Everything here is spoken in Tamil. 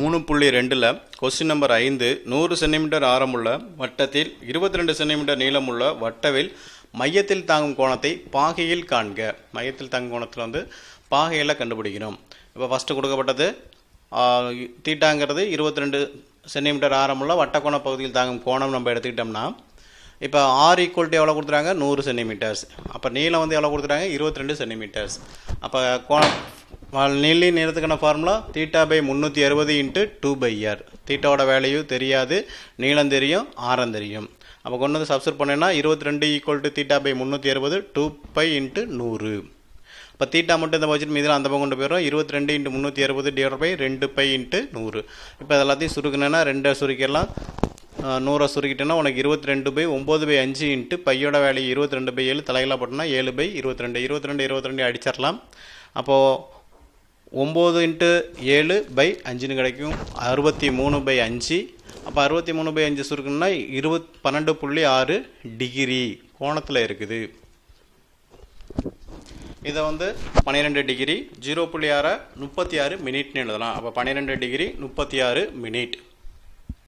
3.2ல் கொஸ்டின் நம்பர் 5 100 சென்டிமீட்டர் ஆரமுள்ள வட்டத்தில் 22 சென்டிமீட்டர் நீளமுள்ள வட்டவில் மையத்தில் தாங்கும் கோணத்தை பாகையில் காண்க. மையத்தில் தாங்கும் கோணத்தில் பாகையில் கண்டுபிடிக்கணும். இப்போ ஃபஸ்ட்டு கொடுக்கப்பட்டது தீட்டாங்கிறது 22 சென்டிமீட்டர் ஆரமுள்ள வட்டக்கோண பகுதியில் தாங்கும் கோணம் நம்ம எடுத்துக்கிட்டோம்னா, இப்போ ஆர் ஈக்குவல்ட்டு எவ்வளோ கொடுத்துறாங்க 100 சென்டிமீட்டர்ஸ். அப்போ நீளம் எவ்வளோ கொடுத்துறாங்க 22 சென்டிமீட்டர்ஸ். அப்போ கோணம் நீளத்துக்கான ஃபார்முலா θ/360 × 2/r. தீட்டாவோட வேல்யூ தெரியாது, நீளம் தெரியும், ஆரம் தெரியும். அப்போ கொண்டு வந்து சப்ஸ்டிட் பண்ணேன்னா 22 = θ/360 2π × 100. இப்போ தீட்டா மட்டும் இந்த பட்ஜெட் மீதில் அந்த பக்கம் கொண்டு போயிடும். 22 × 360 / 2π × 100. இப்போ எல்லாத்தையும் சுருக்கணுன்னா 2 சுருக்கிடலாம். 100 சுருக்கிட்டேன்னா உனக்கு 22/9/5 × பையோட வேல்யூ 22/7 தலைகளாக போட்டோம்னா 7/22. 22 அடிச்சிடலாம். அப்போது 9 × 7/5 கிடைக்கும், 63/5. அப்போ 63/5 சுருக்கணும்னா 12.6 டிகிரி கோணத்தில் இருக்குது. இதை 12 டிகிரி 0.6 36 மினிட்னு எழுதலாம். அப்போ 12 டிகிரி 36 மினிட்.